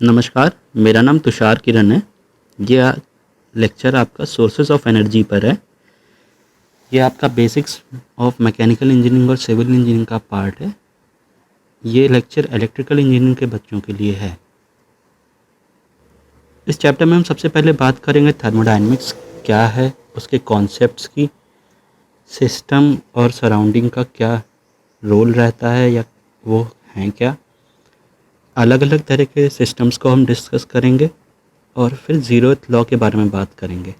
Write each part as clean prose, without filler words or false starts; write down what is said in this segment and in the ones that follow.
नमस्कार, मेरा नाम तुषार किरण है। ये लेक्चर आपका सोर्सेज ऑफ एनर्जी पर है। ये आपका बेसिक्स ऑफ मैकेनिकल इंजीनियरिंग और सिविल इंजीनियरिंग का पार्ट है। ये लेक्चर इलेक्ट्रिकल इंजीनियरिंग के बच्चों के लिए है। इस चैप्टर में हम सबसे पहले बात करेंगे थर्मोडायनेमिक्स क्या है, उसके कॉन्सेप्ट्स की, सिस्टम और सराउंडिंग का क्या रोल रहता है या वो हैं क्या, अलग अलग तरह के सिस्टम्स को हम डिस्कस करेंगे और फिर ज़ीरोथ लॉ के बारे में बात करेंगे।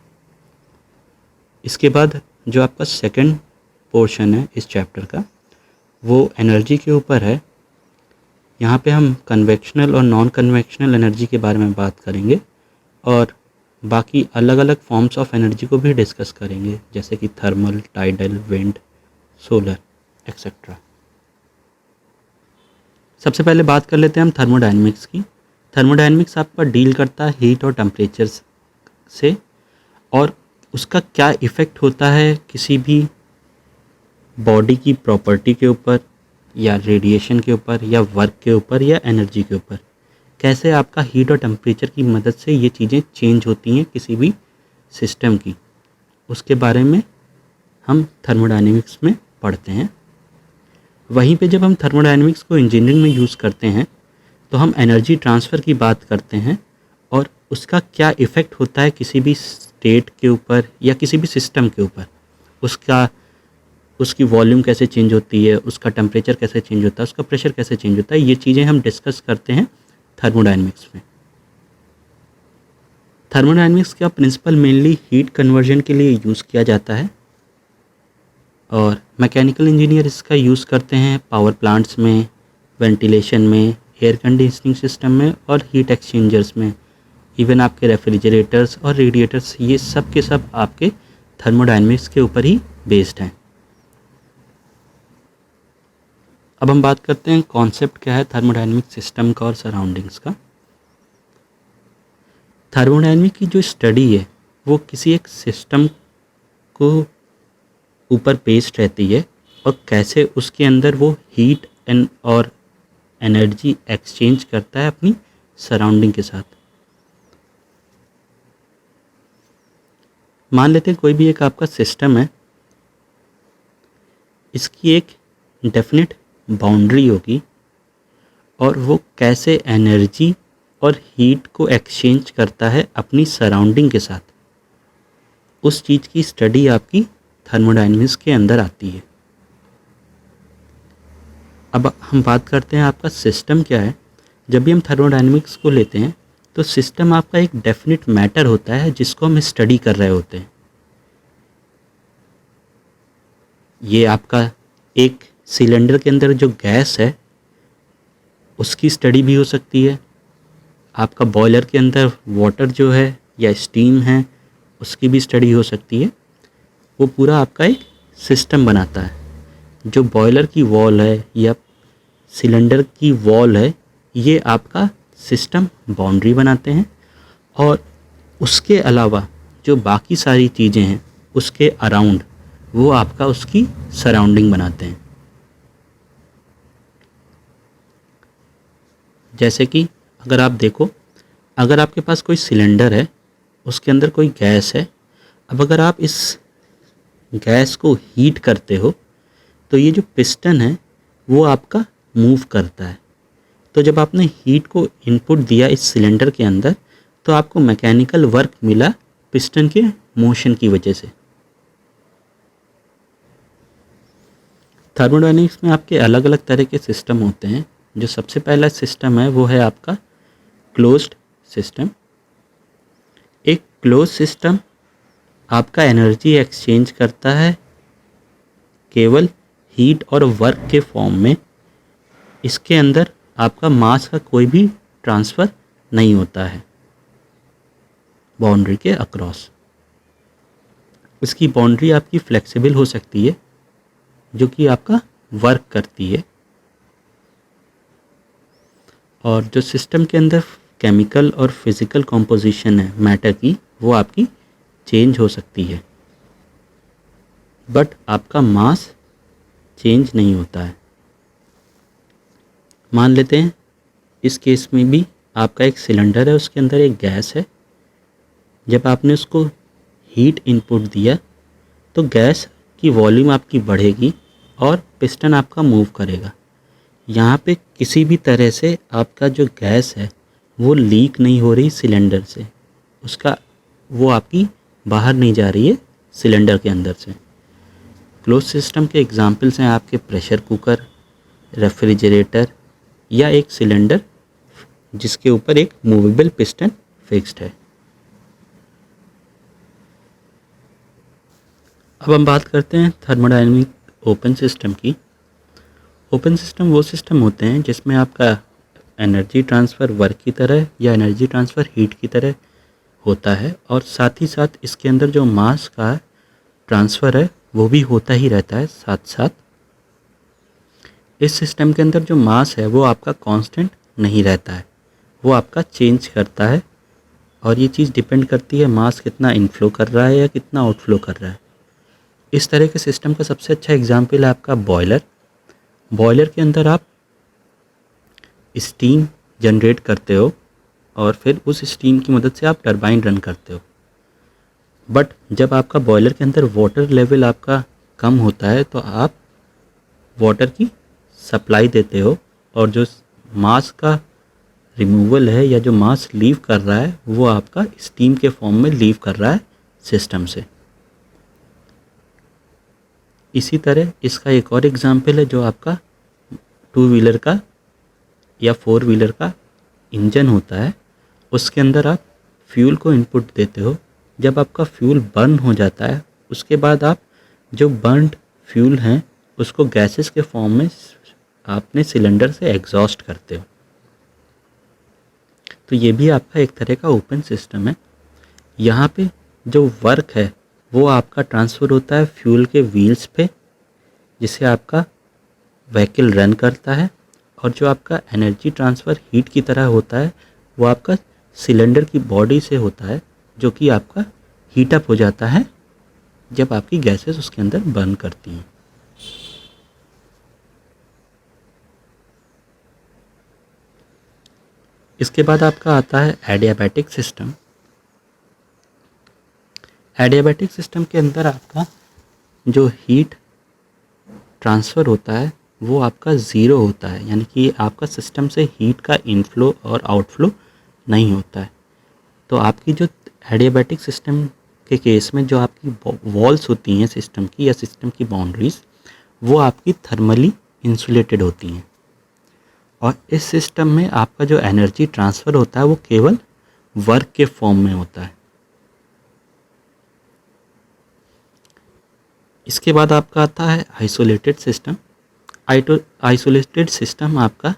इसके बाद जो आपका सेकंड पोर्शन है इस चैप्टर का वो एनर्जी के ऊपर है। यहाँ पे हम कन्वेक्शनल और नॉन कन्वेक्शनल एनर्जी के बारे में बात करेंगे और बाकी अलग अलग फॉर्म्स ऑफ एनर्जी को भी डिस्कस करेंगे, जैसे कि thermal, tidal, wind, solar etcetera. सबसे पहले बात कर लेते हैं हम थर्मोडायनेमिक्स की। थर्मोडायनेमिक्स आपका डील करता है हीट और टेम्परेचर से और उसका क्या इफ़ेक्ट होता है किसी भी बॉडी की प्रॉपर्टी के ऊपर या रेडिएशन के ऊपर या वर्क के ऊपर या एनर्जी के ऊपर। कैसे आपका हीट और टेम्परेचर की मदद से ये चीज़ें चेंज होती हैं किसी भी सिस्टम की, उसके बारे में हम थर्मोडायनेमिक्स में पढ़ते हैं। वहीं पे जब हम थर्मोडायनेमिक्स को इंजीनियरिंग में यूज़ करते हैं तो हम एनर्जी ट्रांसफ़र की बात करते हैं और उसका क्या इफ़ेक्ट होता है किसी भी स्टेट के ऊपर या किसी भी सिस्टम के ऊपर। उसकी वॉल्यूम कैसे चेंज होती है, उसका टेम्परेचर कैसे चेंज होता है, उसका प्रेशर कैसे चेंज होता है, ये चीज़ें हम डिस्कस करते हैं थर्मोडायनेमिक्स में। थर्मोडायनेमिक्स का प्रिंसिपल मेनली हीट कन्वर्जन के लिए यूज़ किया जाता है और मैकेनिकल इंजीनियर इसका यूज़ करते हैं पावर प्लांट्स में, वेंटिलेशन में, एयर कंडीशनिंग सिस्टम में और हीट एक्सचेंजर्स में। इवन आपके रेफ्रिजरेटर्स और रेडिएटर्स, ये सब के सब आपके थर्मोडायनेमिक्स के ऊपर ही बेस्ड हैं। अब हम बात करते हैं कॉन्सेप्ट क्या है थर्मोडायनेमिक सिस्टम का और सराउंडिंग्स का। थर्मोडायनेमिक की जो स्टडी है वो किसी एक सिस्टम को ऊपर बेस्ड रहती है और कैसे उसके अंदर वो हीट और एनर्जी एक्सचेंज करता है अपनी सराउंडिंग के साथ। मान लेते हैं कोई भी एक आपका सिस्टम है, इसकी एक डेफिनेट बाउंड्री होगी और वो कैसे एनर्जी और हीट को एक्सचेंज करता है अपनी सराउंडिंग के साथ, उस चीज़ की स्टडी आपकी थर्मोडायनेमिक्स के अंदर आती है। अब हम बात करते हैं आपका सिस्टम क्या है। जब भी हम थर्मोडायनेमिक्स को लेते हैं तो सिस्टम आपका एक डेफिनेट मैटर होता है जिसको हम स्टडी कर रहे होते हैं। ये आपका एक सिलेंडर के अंदर जो गैस है उसकी स्टडी भी हो सकती है, आपका बॉयलर के अंदर वाटर जो है या स्टीम है उसकी भी स्टडी हो सकती है। वो पूरा आपका एक सिस्टम बनाता है। जो बॉयलर की वॉल है या सिलेंडर की वॉल है, ये आपका सिस्टम बाउंड्री बनाते हैं और उसके अलावा जो बाकी सारी चीज़ें हैं उसके अराउंड वो आपका उसकी सराउंडिंग बनाते हैं। जैसे कि अगर आप देखो, अगर आपके पास कोई सिलेंडर है, उसके अंदर कोई गैस है, अब अगर आप इस गैस को हीट करते हो तो ये जो पिस्टन है वो आपका मूव करता है। तो जब आपने हीट को इनपुट दिया इस सिलेंडर के अंदर तो आपको मैकेनिकल वर्क मिला पिस्टन के मोशन की वजह से। थर्मोडायनेमिक्स में आपके अलग अलग तरह के सिस्टम होते हैं। जो सबसे पहला सिस्टम है वो है आपका क्लोज्ड सिस्टम। एक क्लोज सिस्टम आपका एनर्जी एक्सचेंज करता है केवल हीट और वर्क के फॉर्म में। इसके अंदर आपका मास का कोई भी ट्रांसफ़र नहीं होता है बाउंड्री के अक्रॉस। इसकी बाउंड्री आपकी फ्लेक्सिबल हो सकती है जो कि आपका वर्क करती है। और जो सिस्टम के अंदर केमिकल और फिज़िकल कॉम्पोजिशन है मैटर की, वो आपकी चेंज हो सकती है बट आपका मास चेंज नहीं होता है। मान लेते हैं इस केस में भी आपका एक सिलेंडर है, उसके अंदर एक गैस है। जब आपने उसको हीट इनपुट दिया तो गैस की वॉल्यूम आपकी बढ़ेगी और पिस्टन आपका मूव करेगा। यहाँ पे किसी भी तरह से आपका जो गैस है वो लीक नहीं हो रही सिलेंडर से, उसका वो आपकी बाहर नहीं जा रही है सिलेंडर के अंदर से। क्लोज सिस्टम के एग्जाम्पल्स हैं आपके प्रेशर कुकर, रेफ्रिजरेटर या एक सिलेंडर जिसके ऊपर एक मूवेबल पिस्टन फिक्स्ड है। अब हम बात करते हैं थर्मोडायनेमिक ओपन सिस्टम की। ओपन सिस्टम वो सिस्टम होते हैं जिसमें आपका एनर्जी ट्रांसफ़र वर्क की तरह या एनर्जी ट्रांसफ़र हीट की तरह होता है, और साथ ही साथ इसके अंदर जो मास का ट्रांसफ़र है वो भी होता ही रहता है साथ साथ। इस सिस्टम के अंदर जो मास है वो आपका कांस्टेंट नहीं रहता है, वो आपका चेंज करता है, और ये चीज़ डिपेंड करती है मास कितना इनफ्लो कर रहा है या कितना आउटफ्लो कर रहा है। इस तरह के सिस्टम का सबसे अच्छा एग्जाम्पल है आपका बॉयलर। बॉयलर के अंदर आप स्टीम जनरेट करते हो और फिर उस स्टीम की मदद से आप टरबाइन रन करते हो। बट जब आपका बॉयलर के अंदर वाटर लेवल आपका कम होता है तो आप वाटर की सप्लाई देते हो, और जो मास का रिमूवल है या जो मास लीव कर रहा है वो आपका स्टीम के फॉर्म में लीव कर रहा है सिस्टम से। इसी तरह इसका एक और एग्जाम्पल है जो आपका 2 व्हीलर का या 4 व्हीलर का इंजन होता है। उसके अंदर आप फ्यूल को इनपुट देते हो। जब आपका फ्यूल बर्न हो जाता है उसके बाद आप जो बर्नड फ्यूल हैं उसको गैसेस के फॉर्म में आपने सिलेंडर से एग्जॉस्ट करते हो। तो ये भी आपका एक तरह का ओपन सिस्टम है। यहाँ पे जो वर्क है वो आपका ट्रांसफ़र होता है फ्यूल के व्हील्स पे, जिससे आपका व्हीकल रन करता है, और जो आपका एनर्जी ट्रांसफ़र हीट की तरह होता है वो आपका सिलेंडर की बॉडी से होता है, जो कि आपका हीटअप हो जाता है जब आपकी गैसेस उसके अंदर बर्न करती हैं। इसके बाद आपका आता है एडियाबैटिक सिस्टम। एडियाबैटिक सिस्टम के अंदर आपका जो हीट ट्रांसफ़र होता है वो आपका ज़ीरो होता है, यानी कि आपका सिस्टम से हीट का इनफ्लो और आउटफ्लो नहीं होता है। तो आपकी जो एडियाबैटिक सिस्टम के केस में जो आपकी वॉल्स होती हैं सिस्टम की या सिस्टम की बाउंड्रीज, वो आपकी थर्मली इंसुलेटेड होती हैं, और इस सिस्टम में आपका जो एनर्जी ट्रांसफ़र होता है वो केवल वर्क के फॉर्म में होता है। इसके बाद आपका आता है आइसोलेटेड सिस्टम। आइसोलेटेड सिस्टम आपका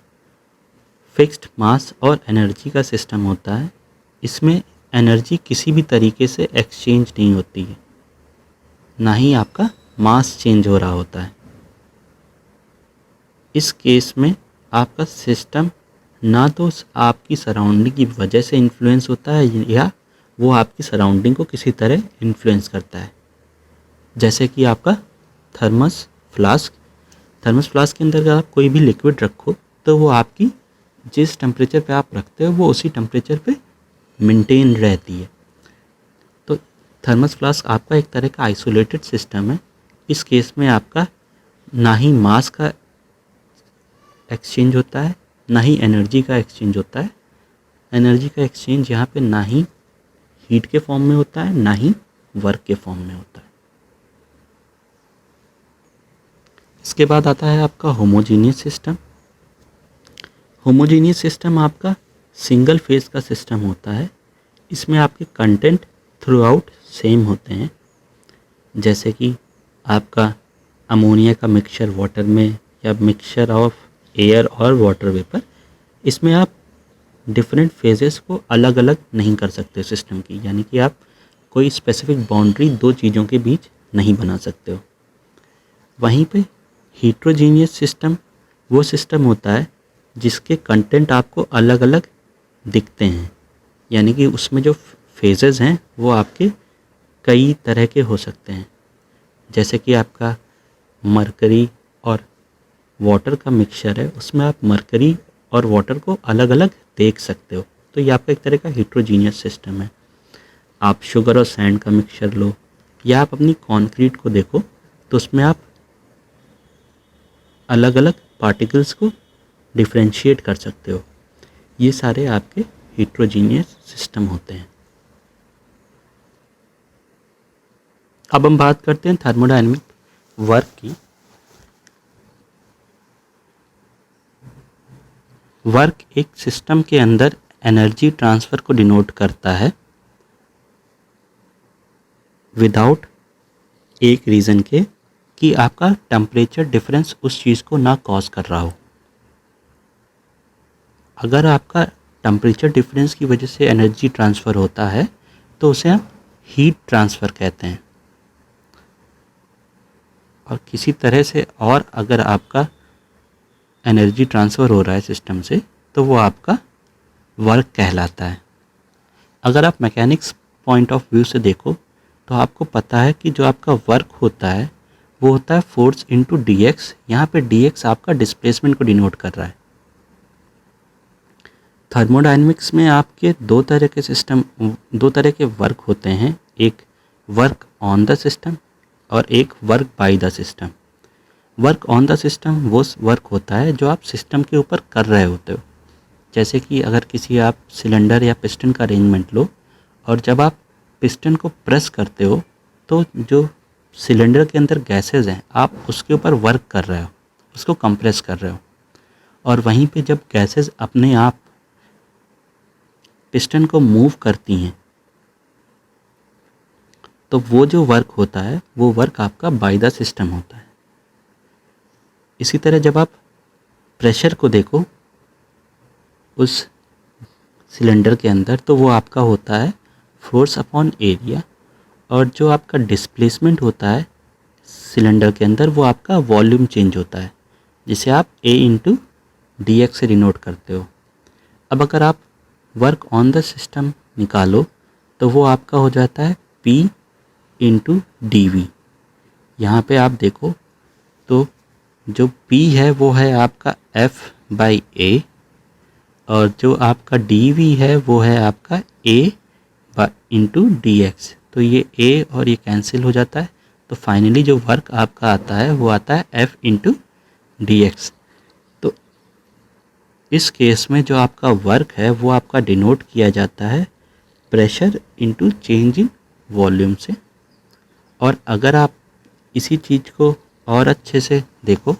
फिक्स्ड मास और एनर्जी का सिस्टम होता है। इसमें एनर्जी किसी भी तरीके से एक्सचेंज नहीं होती है, ना ही आपका मास चेंज हो रहा होता है। इस केस में आपका सिस्टम ना तो आपकी सराउंडिंग की वजह से इन्फ्लुएंस होता है या वो आपकी सराउंडिंग को किसी तरह इन्फ्लुएंस करता है। जैसे कि आपका थर्मस फ्लास्क के अंदर अगर आप कोई भी लिक्विड रखो तो वो आपकी जिस टेम्परेचर पे आप रखते हो वो उसी टेम्परेचर पे मेंटेन रहती है। तो थर्मस फ्लास्क आपका एक तरह का आइसोलेटेड सिस्टम है। इस केस में आपका ना ही मास का एक्सचेंज होता है, ना ही एनर्जी का एक्सचेंज होता है। एनर्जी का एक्सचेंज यहाँ पे ना ही हीट के फॉर्म में होता है, ना ही वर्क के फॉर्म में होता है। इसके बाद आता है आपका होमोजीनियस सिस्टम। होमोजीनियस सिस्टम आपका सिंगल फेज का सिस्टम होता है। इसमें आपके कंटेंट थ्रू आउट सेम होते हैं, जैसे कि आपका अमोनिया का मिक्सचर वाटर में या मिक्सचर ऑफ एयर और वाटर वेपर। इसमें आप डिफरेंट फेजेस को अलग अलग नहीं कर सकते सिस्टम की, यानी कि आप कोई स्पेसिफिक बाउंड्री दो चीज़ों के बीच नहीं बना सकते हो। वहीं पे हीट्रोजीनियस सिस्टम वो सिस्टम होता है जिसके कंटेंट आपको अलग अलग दिखते हैं, यानी कि उसमें जो फेजेस हैं वो आपके कई तरह के हो सकते हैं। जैसे कि आपका मरकरी और वाटर का मिक्सचर है, उसमें आप मरकरी और वाटर को अलग अलग देख सकते हो। तो ये आपका एक तरह का हेट्रोजीनियस सिस्टम है। आप शुगर और सैंड का मिक्सचर लो या आप अपनी कंक्रीट को देखो, तो उसमें आप अलग अलग पार्टिकल्स को डिफ्रेंशिएट कर सकते हो। ये सारे आपके हेट्रोजीनियस सिस्टम होते हैं। अब हम बात करते हैं थर्मोडायनेमिक वर्क की। वर्क एक सिस्टम के अंदर एनर्जी ट्रांसफ़र को डिनोट करता है विदाउट एक रीज़न के कि आपका टेम्परेचर डिफरेंस उस चीज़ को ना कॉज कर रहा हो। अगर आपका टेम्परेचर डिफरेंस की वजह से एनर्जी ट्रांसफ़र होता है तो उसे हम हीट ट्रांसफ़र कहते हैं। और किसी तरह से और अगर आपका एनर्जी ट्रांसफ़र हो रहा है सिस्टम से तो वो आपका वर्क कहलाता है। अगर आप मैकेनिक्स पॉइंट ऑफ व्यू से देखो तो आपको पता है कि जो आपका वर्क होता है वो होता है फोर्स इनटू dx। यहाँ पे dx आपका डिस्प्लेसमेंट को डिनोट कर रहा है। थर्मोडायनेमिक्स में आपके दो तरह के वर्क होते हैं, एक वर्क ऑन द सिस्टम और एक work by the system. Work on the system वो वर्क होता है जो आप सिस्टम के ऊपर कर रहे होते हो। जैसे कि अगर किसी आप सिलेंडर या पिस्टन का अरेंजमेंट लो और जब आप पिस्टन को प्रेस करते हो तो जो सिलेंडर के अंदर गैसेज हैं आप उसके ऊपर वर्क कर रहे हो, उसको कंप्रेस कर रहे हो। और वहीं पे जब गैसेज अपने आप पिस्टन को मूव करती हैं तो वो जो वर्क होता है वो वर्क आपका बाय द सिस्टम होता है। इसी तरह जब आप प्रेशर को देखो उस सिलेंडर के अंदर तो वो आपका होता है फोर्स अपॉन एरिया, और जो आपका डिस्प्लेसमेंट होता है सिलेंडर के अंदर वो आपका वॉल्यूम चेंज होता है, जिसे आप A इंटू डी एक्स से डिनोट करते हो। अब अगर आप वर्क ऑन द सिस्टम निकालो तो वो आपका हो जाता है P इंटू डी वी। यहाँ पर आप देखो तो जो P है वो है आपका F बाई A और जो आपका डी वी है वो है आपका A इंटू डी एक्स। तो ये A और ये कैंसिल हो जाता है, तो फाइनली जो वर्क आपका आता है वो आता है F इंटू डी एक्स। तो इस केस में जो आपका वर्क है वो आपका डिनोट किया जाता है pressure into change in volume से। और अगर आप इसी चीज़ को और अच्छे से देखो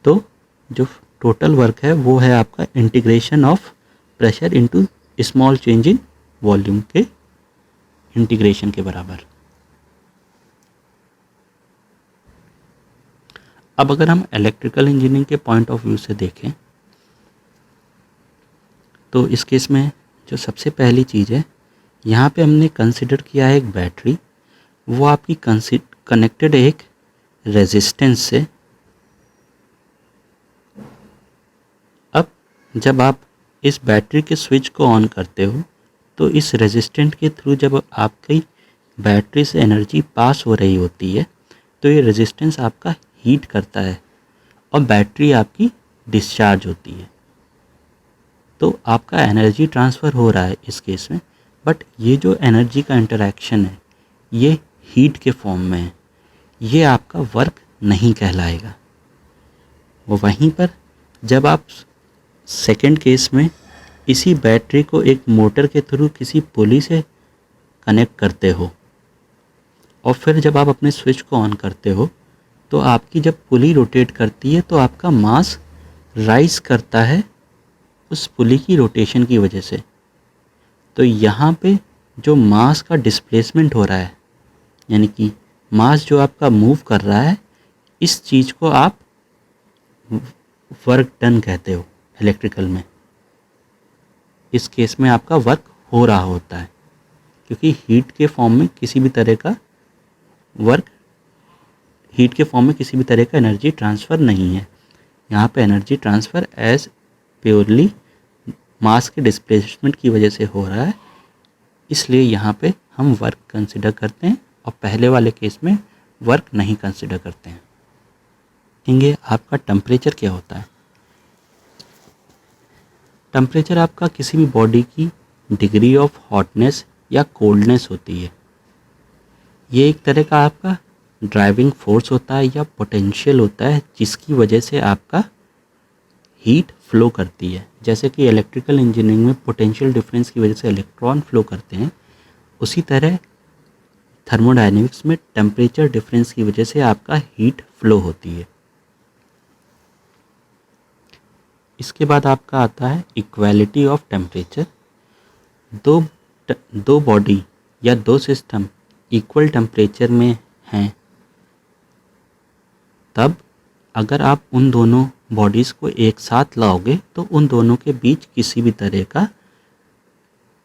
तो जो टोटल वर्क है वो है आपका integration of pressure into small change in volume के इंटीग्रेशन के बराबर। अब अगर हम इलेक्ट्रिकल इंजीनियरिंग के पॉइंट ऑफ व्यू से देखें तो इस केस में जो सबसे पहली चीज़ है यहाँ पे हमने कंसिडर किया है एक बैटरी, वो आपकी कनेक्टेड एक रेजिस्टेंस से। अब जब आप इस बैटरी के स्विच को ऑन करते हो तो इस रेजिस्टेंट के थ्रू जब आपकी बैटरी से एनर्जी पास हो रही होती है तो ये रेजिस्टेंस आपका हीट करता है और बैटरी आपकी डिस्चार्ज होती है। तो आपका एनर्जी ट्रांसफ़र हो रहा है इस केस में, बट ये जो एनर्जी का इंटरेक्शन है ये हीट के फॉर्म में है, ये आपका वर्क नहीं कहलाएगा। वो वहीं पर जब आप सेकंड केस में इसी बैटरी को एक मोटर के थ्रू किसी पुली से कनेक्ट करते हो और फिर जब आप अपने स्विच को ऑन करते हो तो आपकी जब पुली रोटेट करती है तो आपका मास राइज करता है उस पुली की रोटेशन की वजह से। तो यहाँ पे जो मास का डिस्प्लेसमेंट हो रहा है यानी कि मास जो आपका मूव कर रहा है, इस चीज़ को आप वर्क डन कहते हो इलेक्ट्रिकल में। इस केस में आपका वर्क हो रहा होता है क्योंकि हीट के फॉर्म में किसी भी तरह का एनर्जी ट्रांसफ़र नहीं है। यहाँ पे एनर्जी ट्रांसफ़र एज प्योरली मास के डिस्प्लेसमेंट की वजह से हो रहा है, इसलिए यहाँ पे हम वर्क कंसिडर करते हैं और पहले वाले केस में वर्क नहीं कंसिडर करते हैं। देखेंगे आपका टेम्परेचर क्या होता है। टेम्परेचर आपका किसी भी बॉडी की डिग्री ऑफ हॉटनेस या कोल्डनेस होती है। ये एक तरह का आपका ड्राइविंग फोर्स होता है या पोटेंशियल होता है, जिसकी वजह से आपका हीट फ्लो करती है। जैसे कि इलेक्ट्रिकल इंजीनियरिंग में पोटेंशियल डिफरेंस की वजह से इलेक्ट्रॉन फ्लो करते हैं, उसी तरह थर्मोडायनेमिक्स में टेम्परेचर डिफरेंस की वजह से आपका हीट फ्लो होती है। इसके बाद आपका आता है इक्वालिटी ऑफ टेम्परेचर। दो बॉडी या दो सिस्टम इक्वल टेम्परेचर में हैं, तब अगर आप उन दोनों बॉडीज़ को एक साथ लाओगे तो उन दोनों के बीच किसी भी तरह का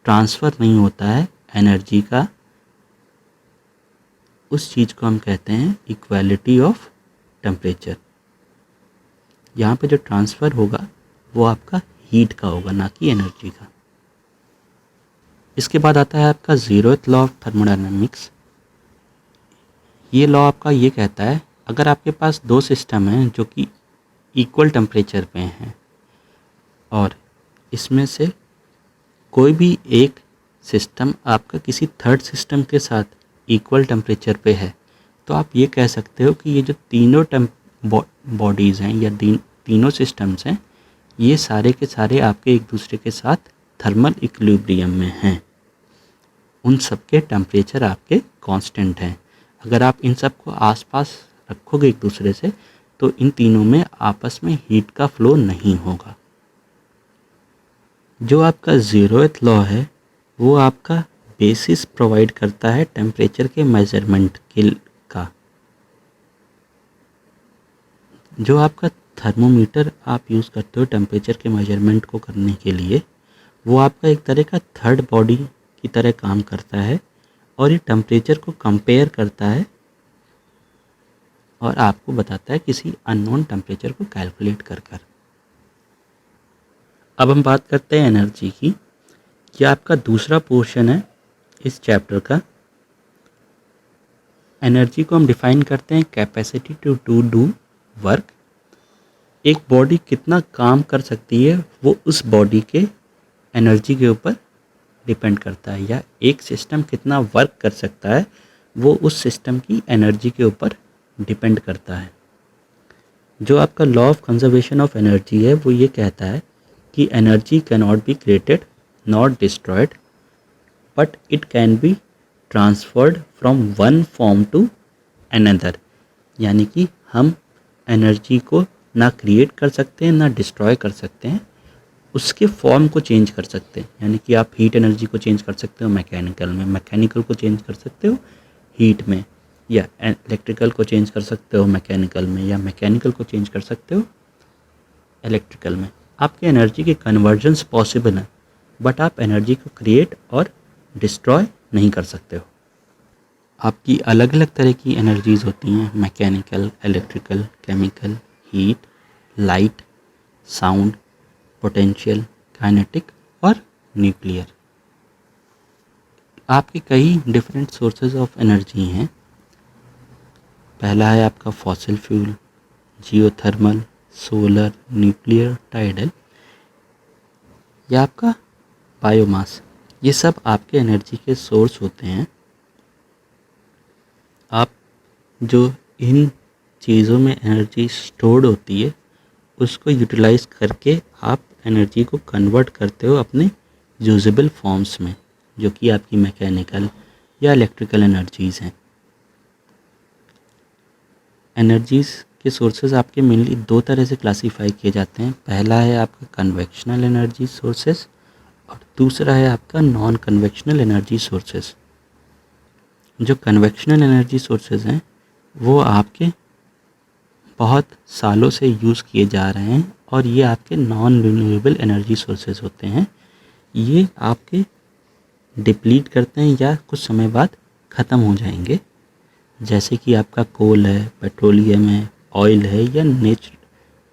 ट्रांसफ़र नहीं होता है एनर्जी का। उस चीज़ को हम कहते हैं इक्वालिटी ऑफ टेम्परेचर। यहाँ पे जो ट्रांसफ़र होगा वो आपका हीट का होगा, ना कि एनर्जी का। इसके बाद आता है आपका 0th लॉ ऑफ थर्मोडायनामिक्स। ये लॉ आपका ये कहता है, अगर आपके पास दो सिस्टम हैं जो कि इक्वल टेम्परेचर पे हैं और इसमें से कोई भी एक सिस्टम आपका किसी थर्ड सिस्टम के साथ इक्वल टेम्परेचर पे है, तो आप ये कह सकते हो कि ये जो तीनों बॉडीज़ हैं या तीनों सिस्टम्स हैं, ये सारे के सारे आपके एक दूसरे के साथ थर्मल इक्विलिब्रियम में हैं। उन सब के टेम्परेचर आपके कांस्टेंट हैं। अगर आप इन सब को आसपास रखोगे एक दूसरे से, तो इन तीनों में आपस में हीट का फ्लो नहीं होगा। जो आपका 0th लॉ है वो आपका बेसिस प्रोवाइड करता है टेम्परेचर के मेजरमेंट का। जो आपका थर्मोमीटर आप यूज़ करते हो टेम्परेचर के मेजरमेंट को करने के लिए, वो आपका एक तरह का थर्ड बॉडी की तरह काम करता है और ये टेम्परेचर को कंपेयर करता है और आपको बताता है किसी अननोन टेम्परेचर को कैलकुलेट कर। अब हम बात करते हैं एनर्जी की। ये आपका दूसरा पोर्शन है इस चैप्टर का। एनर्जी को हम डिफाइन करते हैं कैपेसिटी टू डू वर्क। एक बॉडी कितना काम कर सकती है वो उस बॉडी के एनर्जी के ऊपर डिपेंड करता है, या एक सिस्टम कितना वर्क कर सकता है वो उस सिस्टम की एनर्जी के ऊपर डिपेंड करता है। जो आपका law of conservation of energy है वो ये कहता है कि energy can not be created not destroyed but it can be transferred from one form to another. यानी कि हम एनर्जी को ना क्रिएट कर सकते हैं ना डिस्ट्रॉय कर सकते हैं, उसके फॉर्म को चेंज कर सकते हैं। यानी कि आप हीट एनर्जी को चेंज कर सकते हो मैकेनिकल में, मैकेनिकल को चेंज कर सकते हो हीट में, या इलेक्ट्रिकल को चेंज कर सकते हो मैकेनिकल में, या मैकेनिकल को चेंज कर सकते हो इलेक्ट्रिकल में। आपके एनर्जी के कन्वर्जन्स पॉसिबल हैं, बट आप एनर्जी को क्रिएट और डिस्ट्रॉय नहीं कर सकते हो। आपकी अलग अलग तरह की एनर्जीज़ होती हैं, mechanical, electrical, chemical, heat, light, sound, potential, kinetic और न्यूक्लियर। आपके कई डिफरेंट सोर्सेज ऑफ एनर्जी हैं। पहला है आपका fossil fuel, geothermal, solar, nuclear, tidal, या आपका बायोमास। ये सब आपके एनर्जी के सोर्स होते हैं। आप जो इन चीज़ों में एनर्जी स्टोर्ड होती है उसको यूटिलाइज करके आप एनर्जी को कन्वर्ट करते हो अपने यूजेबल फॉर्म्स में, जो कि आपकी मैकेनिकल या इलेक्ट्रिकल एनर्जीज़ हैं। एनर्जीज़ के सोर्सेज आपके मेनली दो तरह से क्लासीफाई किए जाते हैं। पहला है आपका कन्वेक्शनल एनर्जी सोर्सेज और दूसरा है आपका नॉन कन्वेक्शनल एनर्जी सोर्सेज। जो कन्वेक्शनल एनर्जी सोर्सेज हैं वो आपके बहुत सालों से यूज़ किए जा रहे हैं और ये आपके नॉन रिन्यूएबल एनर्जी सोर्सेज होते हैं। ये आपके डिप्लीट करते हैं या कुछ समय बाद ख़त्म हो जाएंगे, जैसे कि आपका कोल है, पेट्रोलियम है, ऑयल है, या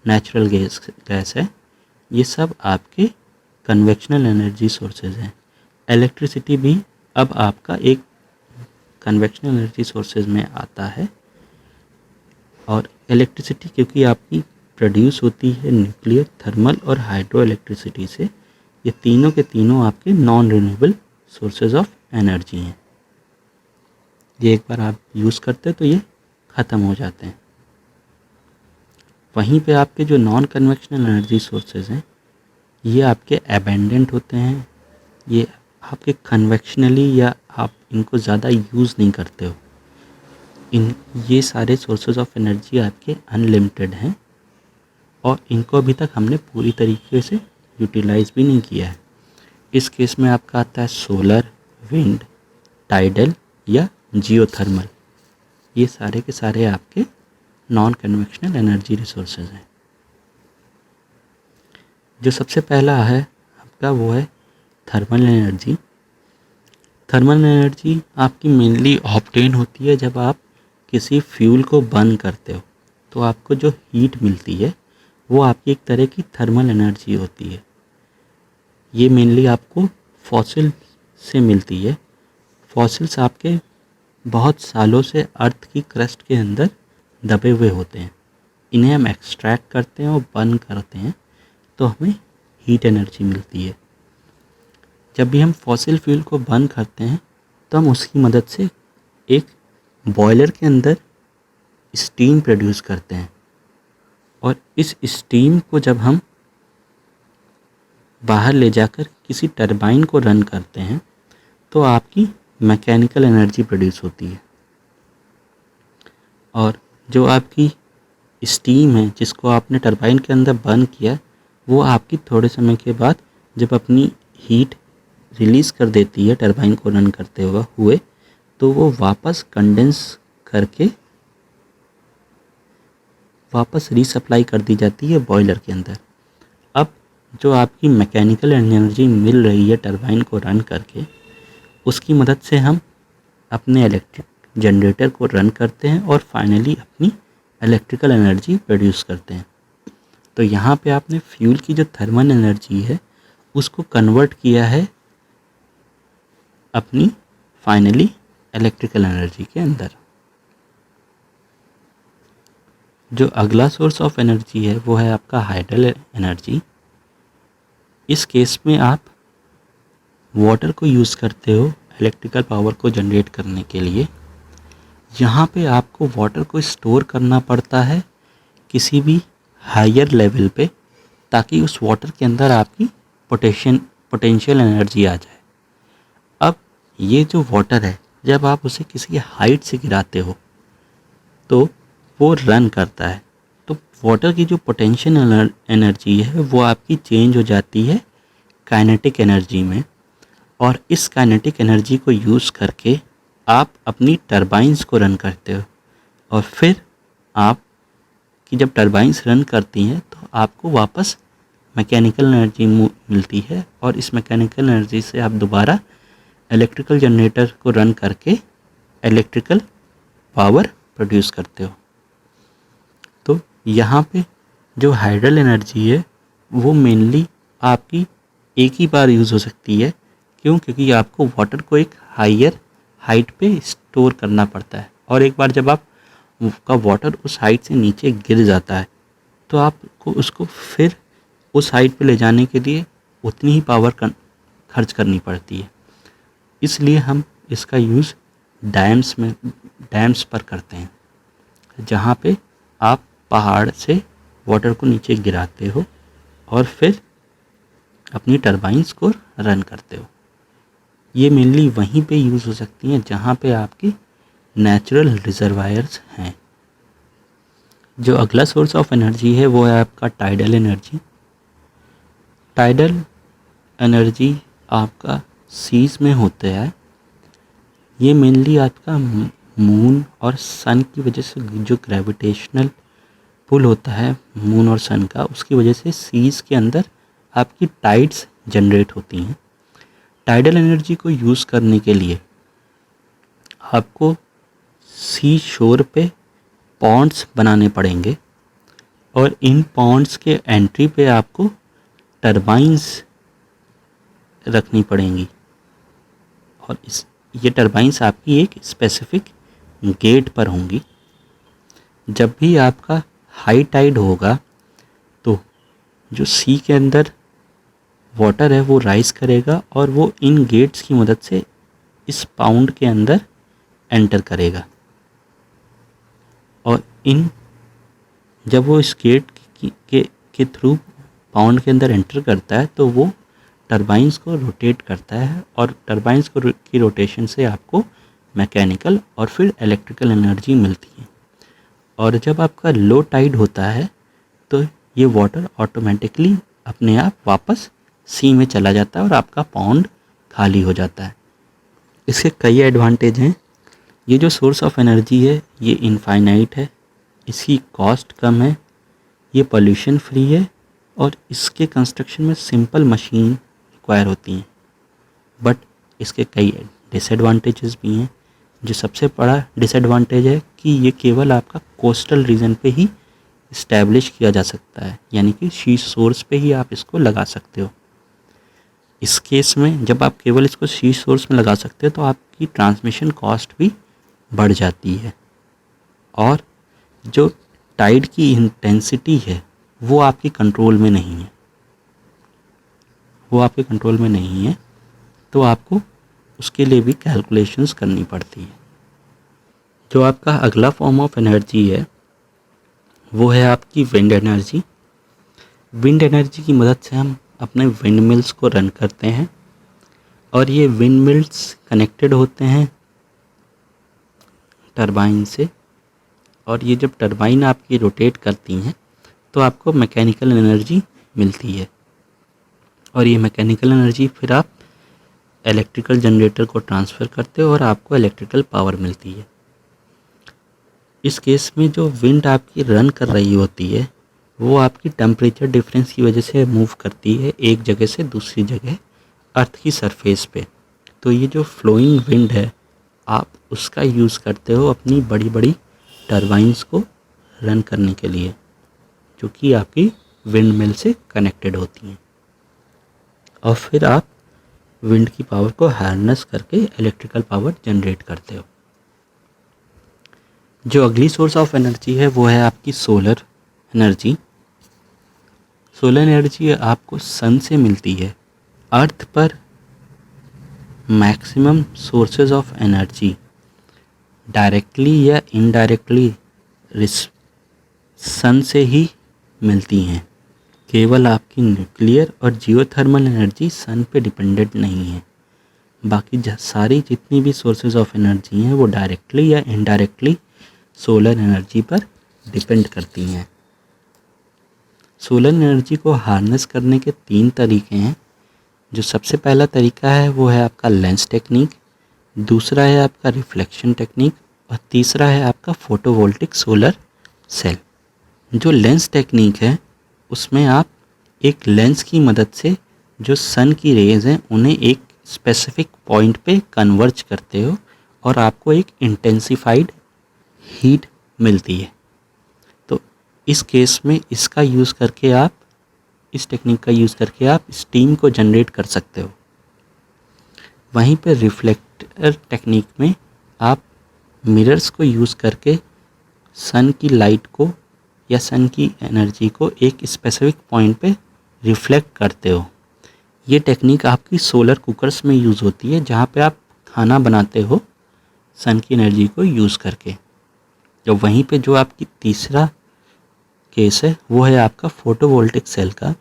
नेचुरल गैस है। ये सब आपके कन्वेक्शनल एनर्जी सोर्सेज हैं। इलेक्ट्रिसिटी भी अब आपका एक कन्वेक्शनल एनर्जी सोर्सेज में आता है। और इलेक्ट्रिसिटी क्योंकि आपकी प्रोड्यूस होती है न्यूक्लियर, थर्मल और हाइड्रो इलेक्ट्रिसिटी से, ये तीनों के तीनों आपके non renewable sources of energy हैं। ये एक बार आप यूज़ करते हैं तो ये ख़त्म हो जाते हैं। वहीं पे आपके जो नॉन कन्वेक्शनल एनर्जी सोर्सेज हैं ये आपके एबेंडेंट होते हैं, ये आपके कन्वेक्शनली या आप इनको ज़्यादा यूज़ नहीं करते हो। ये सारे सोर्सेज ऑफ एनर्जी आपके अनलिमिटेड हैं और इनको अभी तक हमने पूरी तरीके से यूटिलाइज भी नहीं किया है। इस केस में आपका आता है सोलर, विंड, टाइडल या जियोथर्मल। ये सारे के सारे आपके नॉन कन्वेक्शनल एनर्जी रिसोर्सेज हैं। जो सबसे पहला है आपका वो है थर्मल एनर्जी। थर्मल एनर्जी आपकी मेनली ऑब्टेन होती है जब आप किसी फ्यूल को बर्न करते हो, तो आपको जो हीट मिलती है वो आपकी एक तरह की थर्मल एनर्जी होती है। ये मेनली आपको फॉसिल से मिलती है। फॉसिल्स आपके बहुत सालों से अर्थ की क्रस्ट के अंदर दबे हुए होते हैं। इन्हें हम एक्सट्रैक्ट करते हैं और बर्न करते हैं तो हमें हीट एनर्जी मिलती है। जब भी हम फॉसिल फ्यूल को बर्न करते हैं तो हम उसकी मदद से एक बॉयलर के अंदर स्टीम प्रोड्यूस करते हैं और इस स्टीम को जब हम बाहर ले जाकर किसी टरबाइन को रन करते हैं तो आपकी मैकेनिकल एनर्जी प्रोड्यूस होती है। और जो आपकी स्टीम है जिसको आपने टरबाइन के अंदर बर्न किया, वो आपकी थोड़े समय के बाद जब अपनी हीट रिलीज़ कर देती है टरबाइन को रन करते हुए, तो वो वापस कंडेंस करके वापस रीसप्लाई कर दी जाती है बॉयलर के अंदर। अब जो आपकी मैकेनिकल एनर्जी मिल रही है टरबाइन को रन करके, उसकी मदद से हम अपने इलेक्ट्रिक जनरेटर को रन करते हैं और फाइनली अपनी इलेक्ट्रिकल एनर्जी प्रोड्यूस करते हैं। तो यहाँ पे आपने फ्यूल की जो थर्मल एनर्जी है उसको कन्वर्ट किया है अपनी फाइनली इलेक्ट्रिकल एनर्जी के अंदर। जो अगला सोर्स ऑफ एनर्जी है वो है आपका हाइडल एनर्जी। इस केस में आप वाटर को यूज़ करते हो इलेक्ट्रिकल पावर को जनरेट करने के लिए। यहाँ पे आपको वाटर को स्टोर करना पड़ता है किसी भी हायर लेवल पे, ताकि उस वाटर के अंदर आपकी पोटेंशियल एनर्जी आ जाए। अब ये जो वाटर है जब आप उसे किसी हाइट से गिराते हो तो वो रन करता है, तो वाटर की जो पोटेंशियल एनर्जी है वो आपकी चेंज हो जाती है काइनेटिक एनर्जी में, और इस काइनेटिक एनर्जी को यूज़ करके आप अपनी टरबाइंस को रन करते हो। और फिर आप कि जब टरबाइंस रन करती हैं तो आपको वापस मैकेनिकल एनर्जी मिलती है और इस मैकेनिकल एनर्जी से आप दोबारा इलेक्ट्रिकल जनरेटर को रन करके इलेक्ट्रिकल पावर प्रोड्यूस करते हो। तो यहाँ पे जो हाइडल एनर्जी है वो मेनली आपकी एक ही बार यूज़ हो सकती है। क्यों? क्योंकि आपको वाटर को एक हायर हाइट पे स्टोर करना पड़ता है, और एक बार जब आप का वाटर उस हाइट से नीचे गिर जाता है तो आपको उसको फिर उस हाइट पे ले जाने के लिए उतनी ही पावर खर्च करनी पड़ती है। इसलिए हम इसका यूज़ डैम्स पर करते हैं, जहाँ पे आप पहाड़ से वाटर को नीचे गिराते हो और फिर अपनी टरबाइंस को रन करते हो। ये मेनली वहीं पे यूज़ हो सकती हैं जहाँ पे आपकी नेचुरल रिजर्वायर्स हैं। जो अगला सोर्स ऑफ एनर्जी है वो है आपका टाइडल एनर्जी। टाइडल एनर्जी आपका सीज में होता है। ये मेनली आपका मून और सन की वजह से जो ग्रेविटेशनल पुल होता है मून और सन का, उसकी वजह से सीज के अंदर आपकी टाइड्स जनरेट होती हैं। टाइडल एनर्जी को यूज़ करने के लिए आपको सी शोर पे पॉन्ड्स बनाने पड़ेंगे, और इन पॉन्ड्स के एंट्री पे आपको टरबाइंस रखनी पड़ेंगी, और ये टरबाइंस आपकी एक स्पेसिफिक गेट पर होंगी। जब भी आपका हाई टाइड होगा तो जो सी के अंदर वाटर है वो राइज करेगा और वो इन गेट्स की मदद से इस पाउंड के अंदर एंटर करेगा। और इन जब वो इस गेट के थ्रू पाउंड के अंदर एंटर करता है तो वो टरबाइंस को रोटेट करता है और टरबाइंस को की रोटेशन से आपको मैकेनिकल और फिर इलेक्ट्रिकल एनर्जी मिलती है। और जब आपका लो टाइड होता है तो ये वाटर ऑटोमेटिकली अपने आप वापस सी में चला जाता है और आपका पाउंड खाली हो जाता है। इसके कई एडवांटेज हैं। ये जो सोर्स ऑफ एनर्जी है ये इनफाइनाइट है, इसकी कॉस्ट कम है, ये पोल्यूशन फ्री है और इसके कंस्ट्रक्शन में सिंपल मशीन रिक्वायर होती हैं। बट इसके कई डिसएडवांटेजेस भी हैं। जो सबसे बड़ा डिसएडवांटेज है कि ये केवल आपका कोस्टल रीजन पे ही इस्टेब्लिश किया जा सकता है, यानी कि सी सोर्स पे ही आप इसको लगा सकते हो। इस केस में जब आप केवल इसको सी सोर्स में लगा सकते हो तो आपकी ट्रांसमिशन कॉस्ट भी बढ़ जाती है और जो टाइड की इंटेंसिटी है वो आपकी कंट्रोल में नहीं है, वो आपके कंट्रोल में नहीं है, तो आपको उसके लिए भी कैलकुलेशंस करनी पड़ती है। जो आपका अगला फॉर्म ऑफ एनर्जी है वो है आपकी विंड एनर्जी। विंड एनर्जी की मदद से हम अपने विंड मिल्स को रन करते हैं और ये विंड मिल्स कनेक्टेड होते हैं टरबाइन से और ये जब टरबाइन आपकी रोटेट करती हैं तो आपको मैकेनिकल एनर्जी मिलती है और ये मैकेनिकल एनर्जी फिर आप इलेक्ट्रिकल जनरेटर को ट्रांसफ़र करते हो और आपको इलेक्ट्रिकल पावर मिलती है। इस केस में जो विंड आपकी रन कर रही होती है वो आपकी टेम्परेचर डिफरेंस की वजह से मूव करती है एक जगह से दूसरी जगह अर्थ की सरफेस पे। तो ये जो फ्लोइंग विंड है आप उसका यूज़ करते हो अपनी बड़ी बड़ी टरबाइंस को रन करने के लिए, जो कि आपकी विंड मिल से कनेक्टेड होती हैं और फिर आप विंड की पावर को हार्नेस करके इलेक्ट्रिकल पावर जनरेट करते हो। जो अगली सोर्स ऑफ एनर्जी है वो है आपकी सोलर एनर्जी। सोलर एनर्जी आपको सन से मिलती है। अर्थ पर maximum sources of energy directly या इनडायरेक्टली सन से ही मिलती हैं। केवल आपकी न्यूक्लियर और जियोथर्मल एनर्जी सन पे डिपेंडेंट नहीं है, बाकी सारी जितनी भी सोर्सेज ऑफ एनर्जी हैं वो डायरेक्टली या इनडायरेक्टली सोलर एनर्जी पर डिपेंड करती हैं। सोलर एनर्जी को हार्नेस करने के 3 तरीके हैं। जो सबसे पहला तरीका है वो है आपका लेंस टेक्निक, दूसरा है आपका रिफ्लेक्शन टेक्निक और तीसरा है आपका फोटोवोल्टिक सोलर सेल। जो लेंस टेक्निक है उसमें आप एक लेंस की मदद से जो सन की रेज हैं उन्हें एक स्पेसिफिक पॉइंट पे कन्वर्ज करते हो और आपको एक इंटेंसिफाइड हीट मिलती है। तो इस केस में इसका यूज़ करके आप इस टेक्निक का यूज़ करके आप स्टीम को जनरेट कर सकते हो। वहीं पे रिफ्लेक्टर टेक्निक में आप मिरर्स को यूज़ करके सन की लाइट को या सन की एनर्जी को एक स्पेसिफिक पॉइंट पे रिफ्लेक्ट करते हो। ये टेक्निक आपकी सोलर कुकर्स में यूज़ होती है जहाँ पे आप खाना बनाते हो सन की एनर्जी को यूज़ करके। तो वहीं पे जो आपकी तीसरा केस है वो है आपका फोटोवोल्टिक सेल का।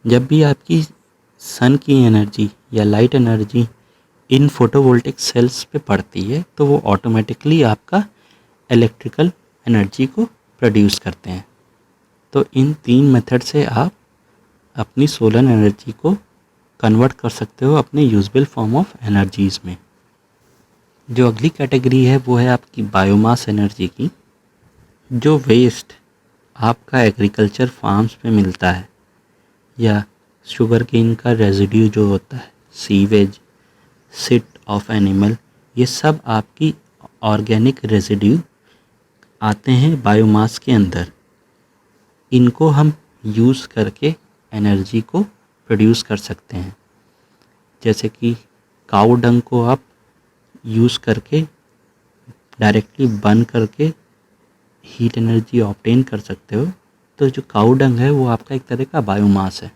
जब भी आपकी सन की एनर्जी या light energy in photovoltaic sales पे पड़ती है तो वो ऑटोमेटिकली आपका इलेक्ट्रिकल एनर्जी को प्रोड्यूस करते हैं। तो इन 3 मेथड से आप अपनी सोलर एनर्जी को कन्वर्ट कर सकते हो अपने यूजेबल फॉर्म ऑफ एनर्जीज़ में। जो अगली कैटेगरी है वो है आपकी बायोमास एनर्जी की। जो वेस्ट आपका एग्रीकल्चर फार्म्स पे मिलता है या शुगर केन का रेजिड्यू जो होता है, सीवेज, सिट ऑफ एनिमल, ये सब आपकी ऑर्गेनिक रेजिड्यू आते हैं बायोमास के अंदर। इनको हम यूज़ करके एनर्जी को प्रोड्यूस कर सकते हैं। जैसे कि काऊ डंग को आप यूज़ करके डायरेक्टली बर्न करके हीट एनर्जी ऑब्टेन कर सकते हो। तो जो काऊ डंग है वो आपका एक तरह का बायोमास है।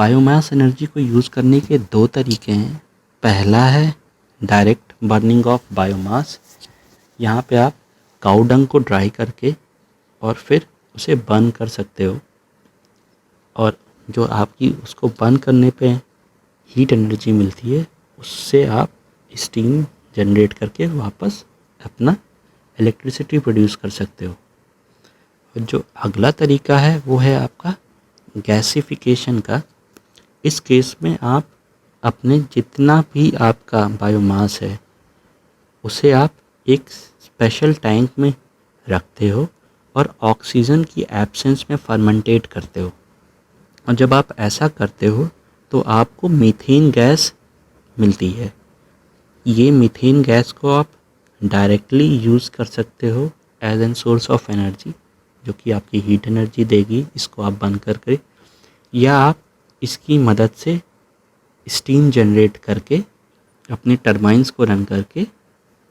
बायोमास एनर्जी को यूज़ करने के दो तरीके हैं। पहला है डायरेक्ट बर्निंग ऑफ बायोमास। यहाँ पे आप काऊ डंग को ड्राई करके और फिर उसे बर्न कर सकते हो, और जो आपकी उसको बर्न करने पे हीट एनर्जी मिलती है उससे आप स्टीम जनरेट करके वापस अपना इलेक्ट्रिसिटी प्रोड्यूस कर सकते हो। और जो अगला तरीका है वो है आपका गैसिफिकेशन का। इस केस में आप अपने जितना भी आपका बायोमास है उसे आप एक स्पेशल टैंक में रखते हो और ऑक्सीजन की एब्सेंस में फर्मेंटेट करते हो। और जब आप ऐसा करते हो तो आपको मीथेन गैस मिलती है। ये मीथेन गैस को आप डायरेक्टली यूज़ कर सकते हो as an source of energy, जो कि आपकी हीट एनर्जी देगी। इसको आप बंद करके, या आप इसकी मदद से स्टीम जनरेट करके अपने टरबाइंस को रन करके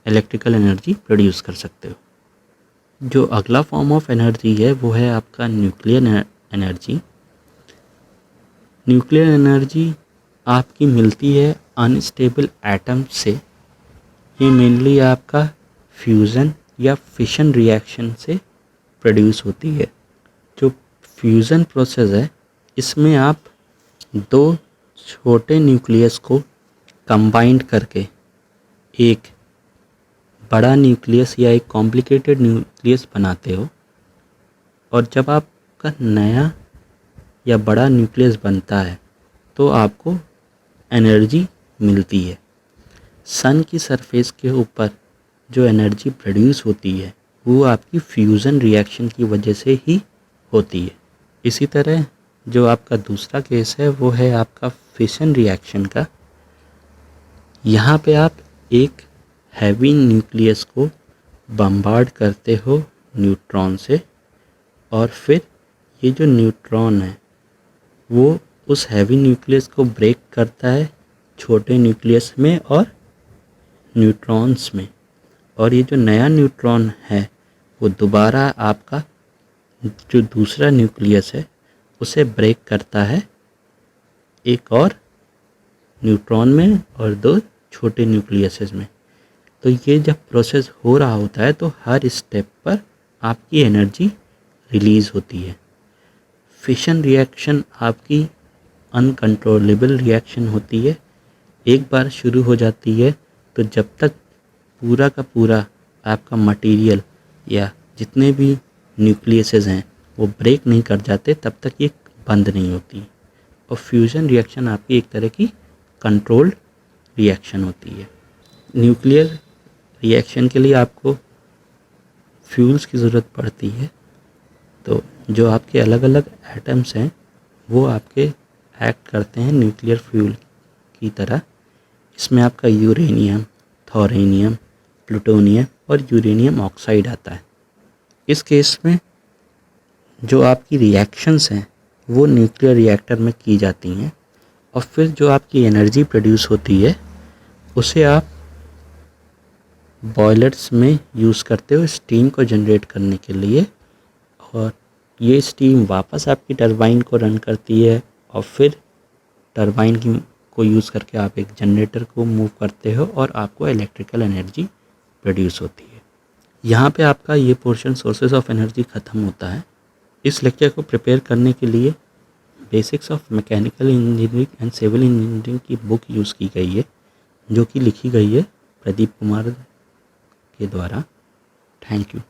इलेक्ट्रिकल एनर्जी प्रोड्यूस कर सकते हो। जो अगला फॉर्म ऑफ एनर्जी है वो है आपका न्यूक्लियर एनर्जी। न्यूक्लियर एनर्जी आपकी मिलती है अनस्टेबल एटम से। ये मेनली आपका फ्यूज़न या फिशन रिएक्शन से प्रोड्यूस होती है। जो फ्यूज़न प्रोसेस है इसमें आप दो छोटे न्यूक्लियस को कंबाइंड करके एक बड़ा न्यूक्लियस या एक कॉम्प्लिकेटेड न्यूक्लियस बनाते हो। और जब आपका नया या बड़ा न्यूक्लियस बनता है तो आपको एनर्जी मिलती है। सन की सरफेस के ऊपर जो एनर्जी प्रोड्यूस होती है वो आपकी फ्यूज़न रिएक्शन की वजह से ही होती है। इसी तरह जो आपका दूसरा केस है वो है आपका फिशन रिएक्शन का। यहाँ पे आप एक हैवी न्यूक्लियस को बम्बार्ड करते हो न्यूट्रॉन से, और फिर ये जो न्यूट्रॉन है वो उस हैवी न्यूक्लियस को ब्रेक करता है छोटे न्यूक्लियस में और न्यूट्रॉन्स में। और ये जो नया न्यूट्रॉन है वो दोबारा आपका जो दूसरा न्यूक्लियस है उसे ब्रेक करता है एक और न्यूट्रॉन में और दो छोटे न्यूक्लियसेस में। तो ये जब प्रोसेस हो रहा होता है तो हर स्टेप पर आपकी एनर्जी रिलीज़ होती है। फिशन रिएक्शन आपकी अनकंट्रोलेबल रिएक्शन होती है। एक बार शुरू हो जाती है तो जब तक पूरा का पूरा आपका मटेरियल या जितने भी न्यूक्लियसेस हैं वो ब्रेक नहीं कर जाते तब तक ये बंद नहीं होती। और फ्यूज़न रिएक्शन आपकी एक तरह की कंट्रोल्ड रिएक्शन होती है। न्यूक्लियर रिएक्शन के लिए आपको फ्यूल्स की ज़रूरत पड़ती है। तो जो आपके अलग अलग एटम्स हैं वो आपके एक्ट करते हैं न्यूक्लियर फ्यूल की तरह। इसमें आपका यूरेनियम, थोरेनियम, प्लूटोनियम और यूरेनियम ऑक्साइड आता है। इस केस में जो आपकी रिएक्शंस हैं वो न्यूक्लियर रिएक्टर में की जाती हैं, और फिर जो आपकी एनर्जी प्रोड्यूस होती है उसे आप बॉयलर्स में यूज़ करते हो स्टीम को जनरेट करने के लिए। और ये स्टीम वापस आपकी टरबाइन को रन करती है, और फिर टरबाइन की को यूज़ करके आप एक जनरेटर को मूव करते हो और आपको इलेक्ट्रिकल एनर्जी प्रोड्यूस होती है। यहाँ पे आपका ये पोर्शन सोर्सेज ऑफ एनर्जी ख़त्म होता है। इस लेक्चर को प्रिपेयर करने के लिए basics of mechanical engineering and civil engineering की बुक यूज़ की गई है, जो कि लिखी गई है प्रदीप कुमार के द्वारा। Thank you.